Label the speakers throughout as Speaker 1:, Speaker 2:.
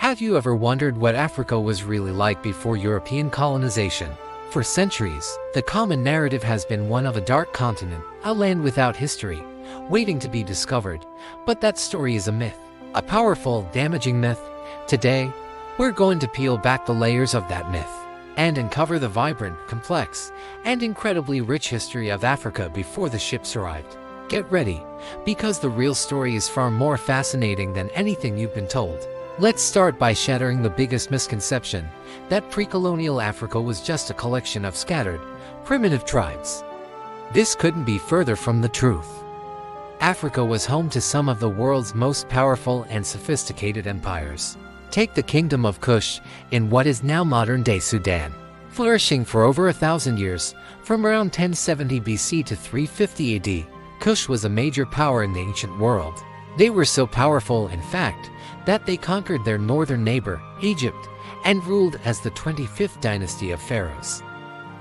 Speaker 1: Have you ever wondered what Africa was really like before European colonization? For centuries, the common narrative has been one of a dark continent, a land without history, waiting to be discovered. But that story is a myth, a powerful, damaging myth. Today, we're going to peel back the layers of that myth and uncover the vibrant, complex, and incredibly rich history of Africa before the ships arrived. Get ready, because the real story is far more fascinating than anything you've been told. Let's start by shattering the biggest misconception, that pre-colonial Africa was just a collection of scattered, primitive tribes. This couldn't be further from the truth. Africa was home to some of the world's most powerful and sophisticated empires. Take the Kingdom of Kush in what is now modern-day Sudan. Flourishing for over 1,000 years, from around 1070 BC to 350 AD, Kush was a major power in the ancient world. They were so powerful, in fact, that they conquered their northern neighbor, Egypt, and ruled as the 25th dynasty of pharaohs.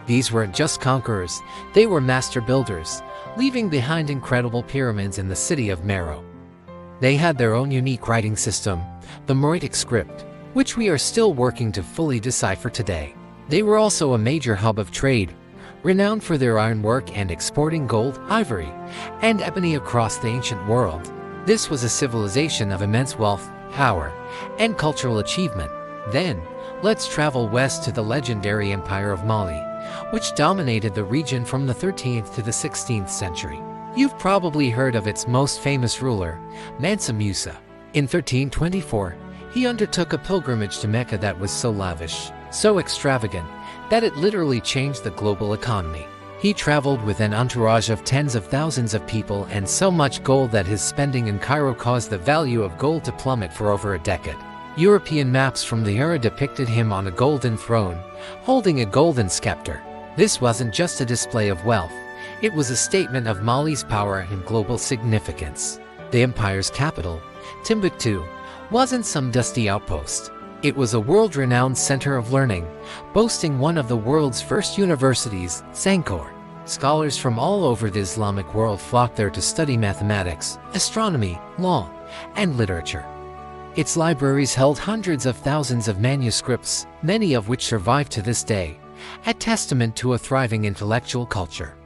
Speaker 1: These weren't just conquerors, they were master builders, leaving behind incredible pyramids in the city of Meroe. They had their own unique writing system, the Meroitic script, which we are still working to fully decipher today. They were also a major hub of trade, renowned for their ironwork and exporting gold, ivory, and ebony across the ancient world. This was a civilization of immense wealth, power, and cultural achievement. Then, let's travel west to the legendary Empire of Mali, which dominated the region from the 13th to the 16th century. You've probably heard of its most famous ruler, Mansa Musa. In 1324, he undertook a pilgrimage to Mecca that was so lavish, so extravagant, that it literally changed the global economy. He traveled with an entourage of tens of thousands of people and so much gold that his spending in Cairo caused the value of gold to plummet for over a decade. European maps from the era depicted him on a golden throne, holding a golden scepter. This wasn't just a display of wealth, it was a statement of Mali's power and global significance. The empire's capital, Timbuktu, wasn't some dusty outpost. It was a world-renowned center of learning, boasting one of the world's first universities, Sankore. Scholars from all over the Islamic world flocked there to study mathematics, astronomy, law, and literature. Its libraries held hundreds of thousands of manuscripts, many of which survive to this day, a testament to a thriving intellectual culture.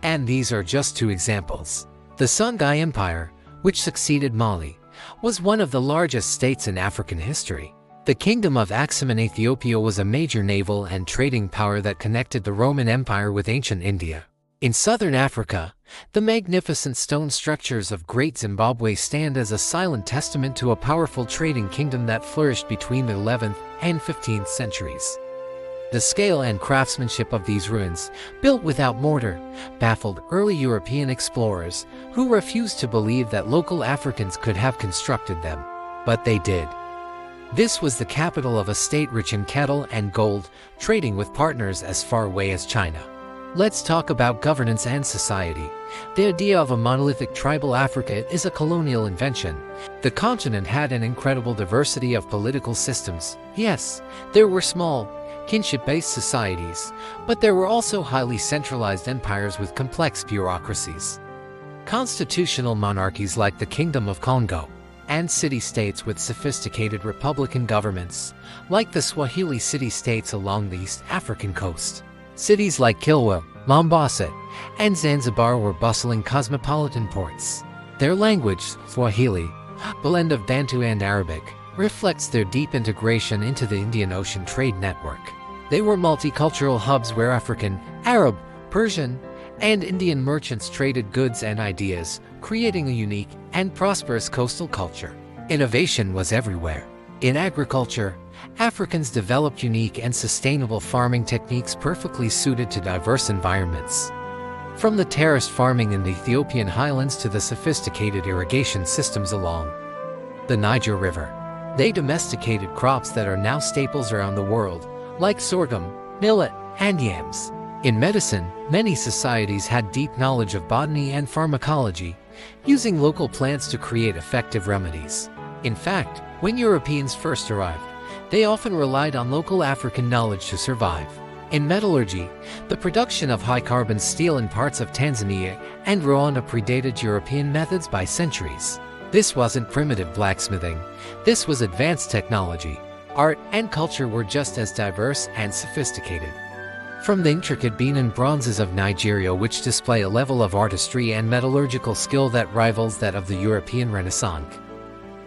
Speaker 1: And these are just two examples. The Songhai Empire, which succeeded Mali, was one of the largest states in African history. The Kingdom of Aksum in Ethiopia was a major naval and trading power that connected the Roman Empire with ancient India. In southern Africa, the magnificent stone structures of Great Zimbabwe stand as a silent testament to a powerful trading kingdom that flourished between the 11th and 15th centuries. The scale and craftsmanship of these ruins, built without mortar, baffled early European explorers who refused to believe that local Africans could have constructed them. But they did. This was the capital of a state rich in cattle and gold, trading with partners as far away as China. Let's talk about governance and society. The idea of a monolithic tribal Africa is a colonial invention. The continent had an incredible diversity of political systems. Yes, there were small, kinship-based societies, but there were also highly centralized empires with complex bureaucracies. Constitutional monarchies like the Kingdom of Congo, and city-states with sophisticated republican governments, like the Swahili city-states along the East African coast. Cities like Kilwa, Mombasa, and Zanzibar were bustling cosmopolitan ports. Their language, Swahili, a blend of Bantu and Arabic, reflects their deep integration into the Indian Ocean trade network. They were multicultural hubs where African, Arab, Persian, and Indian merchants traded goods and ideas, creating a unique and prosperous coastal culture. Innovation was everywhere. In agriculture, Africans developed unique and sustainable farming techniques perfectly suited to diverse environments. From the terraced farming in the Ethiopian highlands to the sophisticated irrigation systems along the Niger River, they domesticated crops that are now staples around the world, like sorghum, millet, and yams. In medicine, many societies had deep knowledge of botany and pharmacology, using local plants to create effective remedies. In fact, when Europeans first arrived, they often relied on local African knowledge to survive. In metallurgy, the production of high-carbon steel in parts of Tanzania and Rwanda predated European methods by centuries. This wasn't primitive blacksmithing. This was advanced technology. Art and culture were just as diverse and sophisticated. From the intricate bean and bronzes of Nigeria, which display a level of artistry and metallurgical skill that rivals that of the European Renaissance,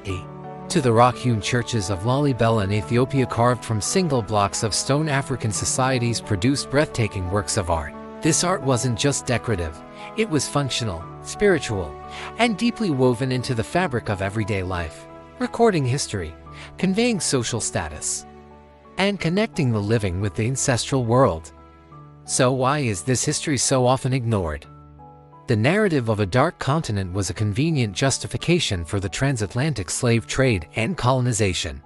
Speaker 1: to the rock-hewn churches of Lalibela in Ethiopia, carved from single blocks of stone, African societies produced breathtaking works of art. This art wasn't just decorative, it was functional, spiritual, and deeply woven into the fabric of everyday life, recording history, conveying social status, and connecting the living with the ancestral world. So why is this history so often ignored? The narrative of a dark continent was a convenient justification for the transatlantic slave trade and colonization.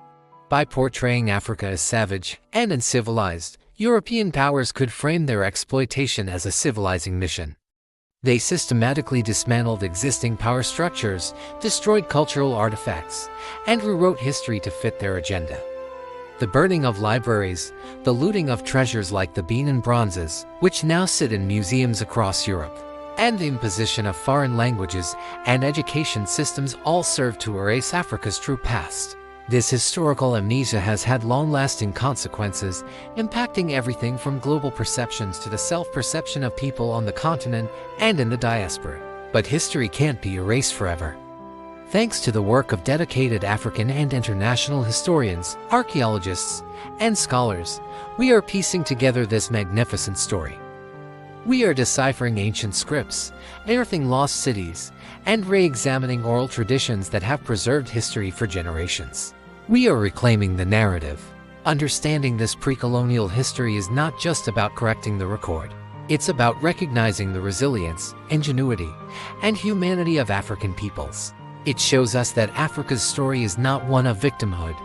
Speaker 1: By portraying Africa as savage and uncivilized, European powers could frame their exploitation as a civilizing mission. They systematically dismantled existing power structures, destroyed cultural artifacts, and rewrote history to fit their agenda. The burning of libraries, the looting of treasures like the bean and bronzes, which now sit in museums across Europe, and the imposition of foreign languages and education systems all serve to erase Africa's true past. This historical amnesia has had long-lasting consequences, impacting everything from global perceptions to the self-perception of people on the continent and in the diaspora. But history can't be erased forever. Thanks to the work of dedicated African and international historians, archaeologists, and scholars, we are piecing together this magnificent story. We are deciphering ancient scripts, unearthing lost cities, and re-examining oral traditions that have preserved history for generations. We are reclaiming the narrative. Understanding this pre-colonial history is not just about correcting the record. It's about recognizing the resilience, ingenuity, and humanity of African peoples. It shows us that Africa's story is not one of victimhood,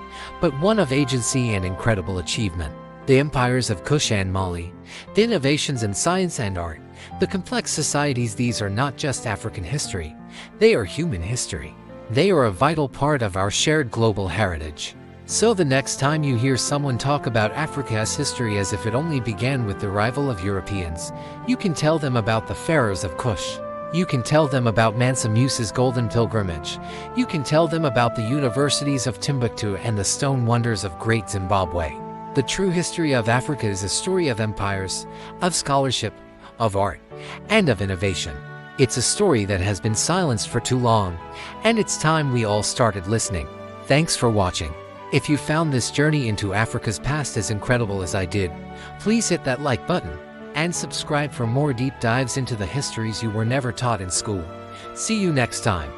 Speaker 1: but one of agency and incredible achievement. The empires of Kush and Mali, the innovations in science and art, the complex societies, these are not just African history, they are human history. They are a vital part of our shared global heritage. So the next time you hear someone talk about Africa's history as if it only began with the arrival of Europeans, you can tell them about the pharaohs of Kush. You can tell them about Mansa Musa's golden pilgrimage. You can tell them about the universities of Timbuktu and the stone wonders of Great Zimbabwe. The true history of Africa is a story of empires, of scholarship, of art, and of innovation. It's a story that has been silenced for too long, and it's time we all started listening. Thanks for watching. If you found this journey into Africa's past as incredible as I did, please hit that like button and subscribe for more deep dives into the histories you were never taught in school. See you next time.